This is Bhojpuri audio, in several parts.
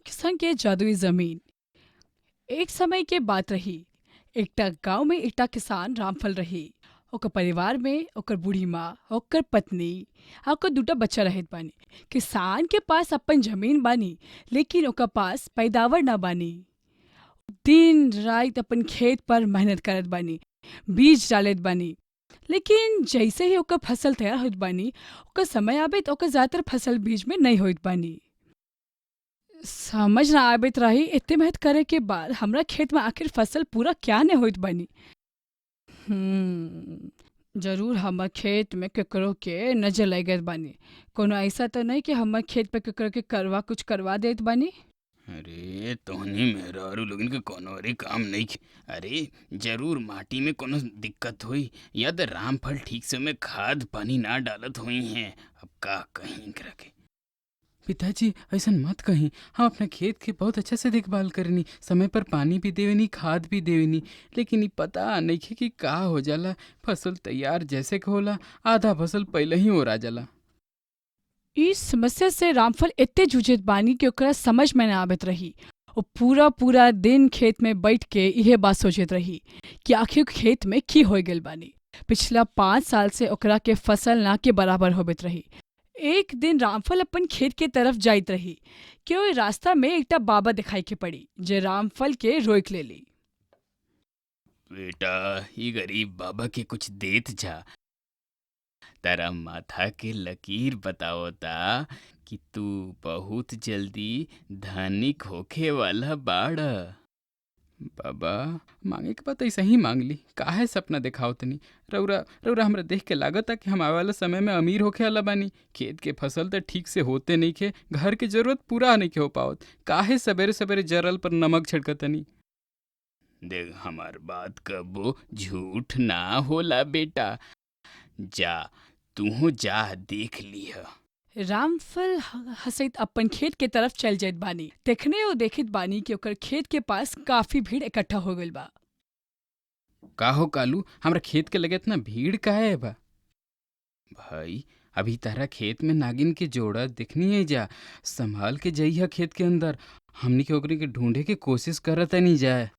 किसान के जादुई जमीन। एक समय के बात रही। एकटा गांव में एकटा किसान रामफल रही। ओकर परिवार में ओकर बूढ़ी माँ, ओकर पत्नी आ ओकर दूटा बच्चा रहत बानी। किसान के पास अपन जमीन बानी, लेकिन ओकर पास पैदावार ना बानी। दिन रात अपन खेत पर मेहनत करत बानी, बीज डालत बानी। लेकिन जैसे ही ओकर फसल तैयार होत बानी, ओकर समय आवे त ओकर ज्यादातर फसल बीज में नहीं होत बानी। समझ ना आवित रही इतने मेहनत करे के बाद हमरा खेत में आखिर फसल पूरा क्या ने होइत बनी। जरूर हमर खेत में केकरो के नजर लग गए बानी। कोनो ऐसा तो नहीं कि हमर खेत पे केकरो के करवा कुछ करवा देत बानी। अरे तोहनी मेहरारू लोगन के कोनो अरे काम नहीं अरे जरूर माटी में कोनो दिक्कत हुई या तो रामफल ठीक समय खाद पानी ना डालत हुई हैं। अब का कहीं रखे। पिताजी ऐसा मत कहीं, हम अपने खेत की बहुत अच्छा से देखभाल करनी, समय पर पानी भी देवेनी खाद भी देवेनी, लेकिन ये पता नहीं कि का हो जाला। फसल तैयार जैसे के होला आधा फसल पहले ही ओरा जाला। इस समस्या से रामफल इतने जूझत बानी कि ओकरा समझ में ना आवत रही। वो पूरा पूरा दिन खेत में बैठ के यह बात सोचत रही कि आखिर खेत में की हो गल बानी। पिछला 5 साल से ओकरा के फसल ना के बराबर होबत रही। एक दिन रामफल अपन खेत के तरफ जाइत रही कि ओई रास्ता में एकटा बाबा दिखाई के पड़ी, जे रामफल के रोक लेली। बेटा ये गरीब बाबा के कुछ देत जा, तारा माथा के लकीर बताओता कि तू बहुत जल्दी धनिक होखे वाला बाड़। बाबा मांगे के बात ऐसा ही मांग ली, काहे सपना दिखाओ तनी। रौरा रौरा हमरा देख के लागता कि हम आवे वाला समय में अमीर होखे वाला बानी। खेत के फसल तो ठीक से होते नहीं खे, घर के जरूरत पूरा नहीं के हो पावत, काहे सवेरे सवेरे जरल पर नमक छिड़कतनी। देख हमार बात कबो झूठ ना होला बेटा, जा तू जा देख लिह। रामफल हंसैत अपन खेत के तरफ चल जाइत बानी। देखने वो देखित बानी कि ओकर खेत के पास काफी भीड़ इकट्ठा हो गइल बा। का हो कालू, हमरा खेत के लगे इतना भीड़ काहे है बा? भाई अभी तारा खेत में नागिन के जोड़ा दिखनी है जा, संभाल के जाइया खेत के अंदर, हमनी के ओकरे के ढूंढे के कोशिश करत नहीं जाए।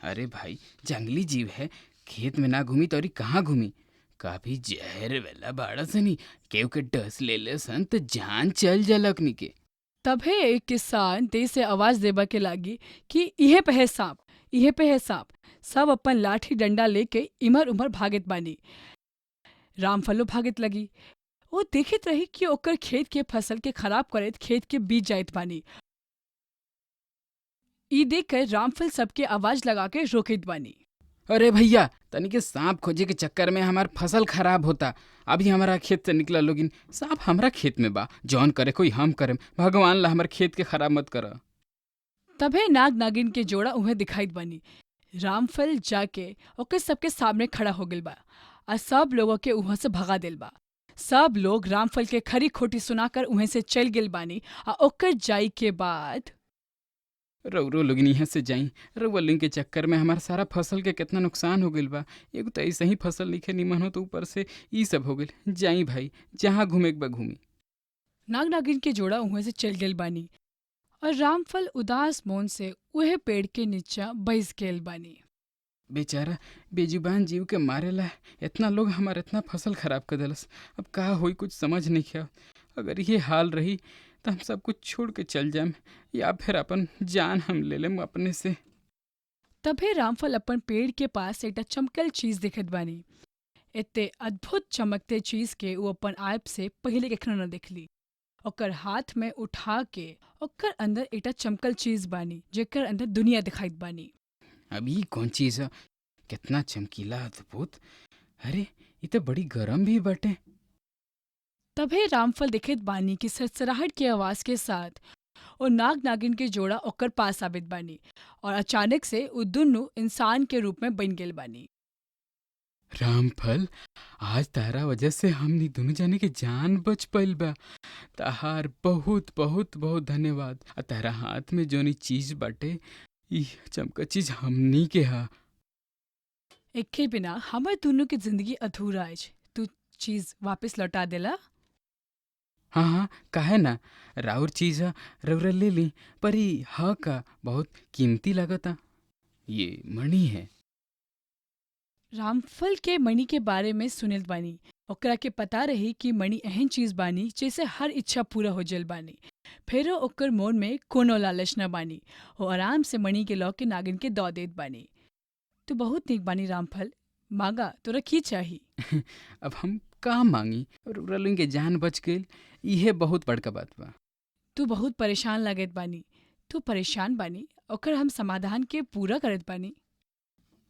अरे भाई जंगली जीव है, खेत में ना घूमी तो कहाँ घूमी। काफी जहर वाला बाड़ा सनी, केहू के डस ले ले सन तो जान चल जलकनी के। तभे एक किसान तेज से आवाज देबा के लागी कि इहे पे है सांप, इहे पे है सांप। सब अपन लाठी डंडा लेके इमर उमर भागत बानी। रामफलो भागत लगी। वो देखित रही कि ओकर खेत के फसल के खराब करत खेत के बीच जाइत बानी। ई देख कर रामफल सबके आवाज लगा के रोकित बानी। अरे भैया तनी के सांप खोजे के चक्कर में हमार फसल खराब होता। अभी हमारा खेत से निकला लोगिन, सांप हमरा खेत में बा, जौन करे कोई हम करेम, भगवान ला हमार खेत के खराब मत कर। तभे नाग नागिन के जोड़ा उन्हें दिखाइत बानी। रामफल जाके ओकर सबके सामने खड़ा हो गइल बा और सब लोगों के वहां से भगा दिल बा। सब लोग रामफल के खरी खोटी सुनाकर उन्हें से चल गिल बानी। और ओकर जाई के बाद रउरो लोगिन यहाँ से जाई, रउआ लोगन के चक्कर में हमार सारा फसल के कितना नुकसान हो गइल बा। एगो तो ऐसे ही फसल निखे निमन हो तो ऊपर से ई सब हो गइल। जाई भाई, जहाँ घूमे के बा घूमी। नाग नागिन के जोड़ा उन्हें से चल गिल बानी और रामफल उदास मौन से उहे पेड़ के नीचा बैस गेल बानी। बेचारा बेजुबान जीव के मारेला इतना लोग हमार इतना फसल खराब कर दिलस। अब का होई कुछ समझ नहीं किया। अगर ये हाल रही तो हम सब कुछ छोड़ के चल जाएम, या फिर अपन जान हम ले लेम अपने से। तभे रामफल अपन पेड़ के पास एक चमकल चीज दिखत बानी। इतने अद्भुत चमकते चीज के वो अपन आँख से पहले कखनो न देखली। ओकर हाथ में उठा के ओकर अंदर एक चमकल चीज बानी, जेकर अंदर दुनिया दिखाइत बानी। अभी कौन चीज है, कितना चमकीला अद्भुत। अरे ये तो बड़ी गरम भी बटे। तभे रामफल दिखत बानी कि सरसराहट की आवाज के साथ और नाग नागिन के जोड़ा ओकर पास आबित बानी। और अचानक से वो दुन्नु इंसान के रूप में बन गेल बानी। रामफल आज तारा वजह से हमनी दोनों जाने के जान बच पाइल बा। तहार बहुत बहुत बहुत धन्यवाद। आ तारा हाथ में जोनी चीज बाटे, ई चमका चीज हमनी के हा। एके बिना हमर दुन्नु की जिंदगी अधूरा है। तू चीज वापस लौटा देला। हाँ हाँ, काहे ना। राउर चीज ह, रउरा ले ली। पर ई ह का बहुत कीमती लागता। ये मणि है। रामफल के मणि के बारे में सुनिल बानी। ओकरा के पता रही कि मणि एहन चीज बानी जैसे हर इच्छा पूरा हो जल बानी। फिर ओकर मन में कोनो लालच न बानी। वो आराम से मणि के लौ के नागिन के दौ देत बानी। तू बहुत नीक बानी रामफल, मांगा तोरा की चाही। अब हम का मांगी? रउरा लोगन के जान बच गईल, इहे बहुत बड़का बात बा। तू बहुत परेशान लगत बानी। तू परेशान बानी, ओकर हम समाधान के पूरा करत बानी।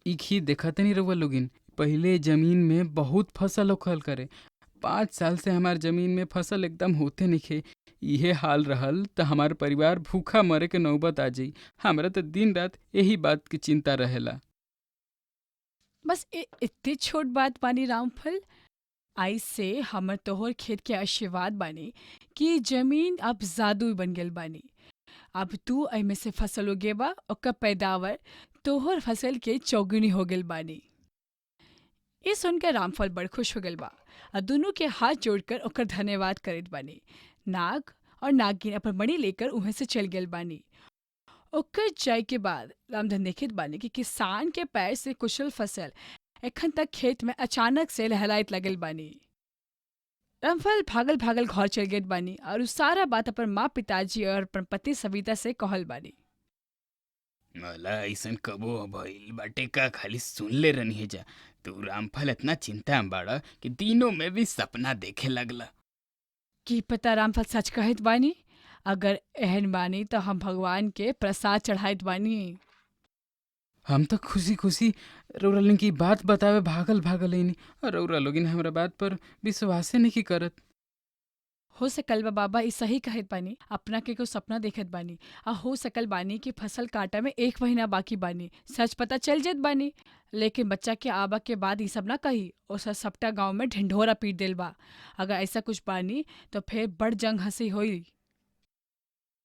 ई खीर देखत नहीं रउआ लोगिन, पहिले जमीन में बहुत फसल होखल करे। 5 साल से हमार जमीन में फसल एकदम होते नइखे। इहे हाल रहल त हमार परिवार भूखा मरे के नौबत आ जाई। हमरा तो दिन रात यही बात की चिंता रहेला। बस इतने छोट बात बानी रामफल। आई से हमर तोहर खेत के आशीर्वाद बानी कि जमीन अब जादू बन गेल बानी। अब तू एमे से फसल उगेबा, ओकर पैदावार तोहर फसल के चौगुनी हो गेल बानी। ये सुनकर रामफल बड़ खुश हो गल बा और दोनों के हाथ जोड़कर ओकर धन्यवाद करत बानी। नाग और नागिन अपन मणि लेकर उहे से चल गेल बानी। ओकर जाय के बाद रामधन देखत बानी कि किसान के पैर से कुशल फसल एखन तक खेत में अचानक से लहराइत लगल बानी। रामफल भागल भागल घर चल गए बानी और उ सारा बात अपन माँ पिताजी और अपन पति सविता से कहल बानी। मला ऐसन कबो भइल बाटे का खाली सुन ले रहनी है जा। तू रामफल इतना चिंता में बाड़ा कि दिनों में भी सपना देखे लगला। की पता रामफल सच कहत बानी। अगर एहन बानी तो हम भगवान के प्रसाद चढ़ाइत बानी। हम तो खुशी खुशी रउरा लोगन की बात बतावे भागल भागल आईनी, और रउरा लोगिन हमरा बात पर विश्वासे नहीं करत। हो सकल बा बाबा ई सही कहत बानी। अपना के को सपना देखत बानी आ हो सकल बानी कि फसल काटा में 1 महीना बाकी बानी। सच पता चल जेत बानी, लेकिन बच्चा के आबा के बाद ई सब ना कही। ओसा सबटा गांव में ढिंढोरा पीट देल बा। अगर ऐसा कुछ बानी तो फिर बड़ जंग हंसी होई।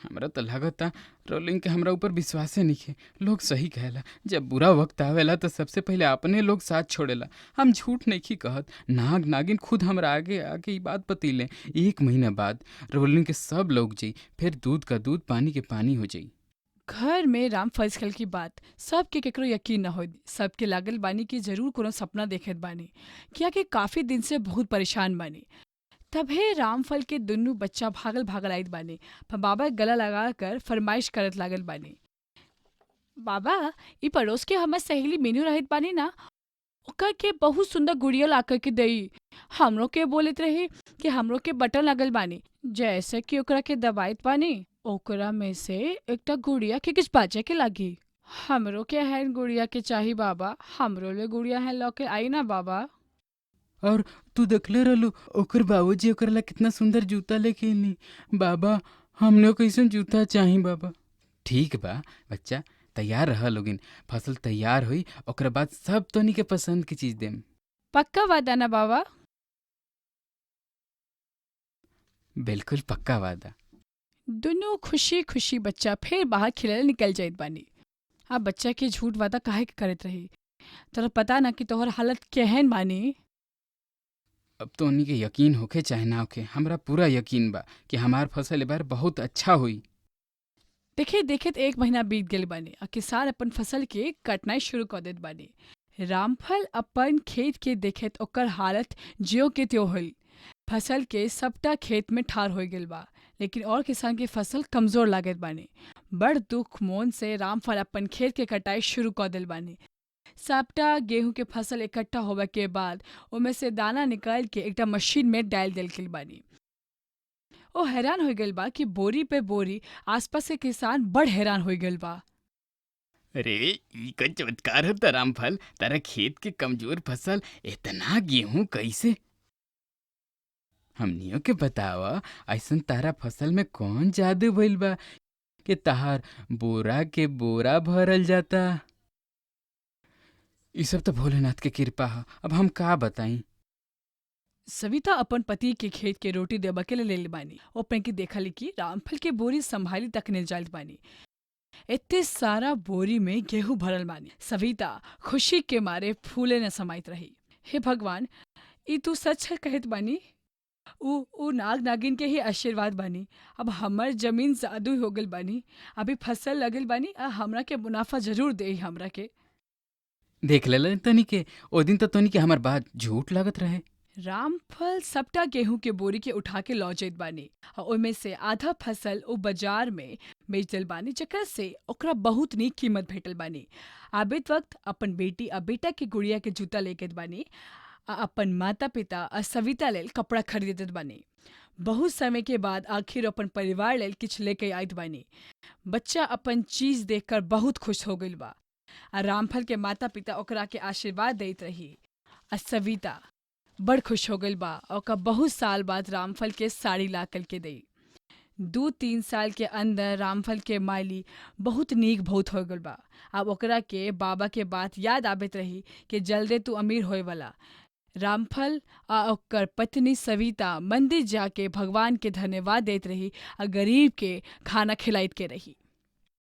हमरा तो लागता रोलिंग के हमरा ऊपर विश्वासे नहीं। लोग सही कहेला, जब बुरा वक्त आवेला तो सबसे पहले अपने लोग साथ छोड़ेला। हम झूठ नहीं कहत, नाग नागिन खुद हमरा आगे आके ई बात बतैले। 1 महीना बाद रोलिंग के सब लोग जाई, फिर दूध का दूध पानी के पानी हो जाई। घर में राम फैसल की बात सबके केकरो यकीन न हो। सबके लागल बानी कि जरूर कोनो सपना देखत बानी, क्या कि काफी दिन से बहुत परेशान बानी। तभे रामफल के दुन्नू बच्चा भागल भागल आइत बानी। बाबा के गला लगा कर फरमाइश करत लागल बानी। बाबा, ई पड़ोस के हमर सहेली मीनू रहत बानी ना, ओकर के बहुत सुंदर गुड़िया ला कर के दई। हमरो के बोलत रही कि हमरो के बटन लगल बानी, जैसे कि ओकरा के दबाइत बानी ओकरा में से एकटा गुड़िया के किस बाजे के लागी। हमरो के है गुड़िया के चाही बाबा। हमरो ले गुड़िया है लौके आई ना बाबा। और तू देखले रहलू ओकर बाबूजी ओकर ला कितना सुंदर जूता लेके अइनी। बाबा, हमने कैसन जूता चाही बाबा। ठीक बा बच्चा, तैयार रह लोगिन। फसल तैयार हुई ओकरा बाद सब तोनी के पसंद की चीज देम। पक्का वादा ना बाबा। बिल्कुल पक्का वादा। दोनों खुशी खुशी बच्चा फिर बाहर खिले निकल जाइत बानी। अब बच्चा के झूठ वादा काहे के करत रही। तोरा पता ना कि तोहर हालत केहन बानी। अब तो उन्हीं के यकीन होके चाहे ना होके, हमरा पूरा यकीन बा कि हमार फसल ए बार बहुत अच्छा हुई। देखे देखत 1 महीना बीत गेल बानी और किसान अपन फसल के कटनाई शुरू कर देत बानी। रामफल अपन खेत के देखत ओकर हालत ज्यो के त्यों होई। फसल के सबटा खेत में ठार हो गेल बा, लेकिन और किसान के फसल कमजोर लागत बानी। बड़ दुख मोन से रामफल अपन खेत के कटाई शुरू कर दिल बानी। सबटा गेहूं के फसल इकट्ठा होवे के बाद उमे से दाना निकाल के एकटा मशीन में डाल दिल गेल बानी। ओ हैरान हो गल बा कि बोरी पे बोरी आसपास के किसान बड़ हैरान हो गल बा। अरे ई का चमत्कार होता रामफल, तारा खेत के कमजोर फसल इतना गेहूं कैसे? हमनियों के बतावा, ऐसन तारा फसल में कौन जादू भइल बा कि तहार बोरा के बोरा भरल जाता? ई सब तो भोलेनाथ के कृपा ह, अब हम का बताई। सविता अपन पति के खेत के रोटी देबा के लिए ले बानी। ओ अपन की देखली कि रामफल के बोरी संभाली तक नहीं जात बानी। इतने सारा बोरी में गेहूं भरल बानी। सविता खुशी के मारे फूले न समाइत रही। हे भगवान, ई तू सच कहत बानी? ऊ नाग नागिन के ही आशीर्वाद बानी। अब हमर जमीन जादू हो गइल बानी। अभी फसल लगल बानी हमरा के मुनाफा ज़रूर देई हमरा के। देख लेलन तनी के, ओ दिन तो तनी के हमार बात झूठ लागत रहे। रामफल सबटा गेहूं के बोरी के उठा के लौ जाइत बानी और ओमे से आधा फसल ओ बाजार में बेच दिल बानी, जेकरा से ओकरा बहुत नीक कीमत भेटल बानी। आबित वक्त अपन बेटी आ बेटा के गुड़िया के जूता लेके बानी आ अपन माता पिता आ सविता लेल कपड़ा खरीदत बानी। बहुत समय के बाद आखिर अपन परिवार लेल किछ लेके आइत बानी। बच्चा अपन चीज देखकर बहुत खुश हो गइल बा आ रामफल के माता पिता ओकरा के आशीर्वाद देत रही आ सविता बड़ खुश हो गइल बा। ओका बहुत साल बाद रामफल के साड़ी ला कल के दई। 2-3 साल के अंदर रामफल के माली बहुत नीक बहुत हो गइल बा। अब ओकरा के बाबा के बात याद आबत रही कि जल्दे तू अमीर होए वाला। रामफल आ ओकर पत्नी सविता मंदिर जाके भगवान के धन्यवाद देत रही आ गरीब के खाना खिलाइत के रही।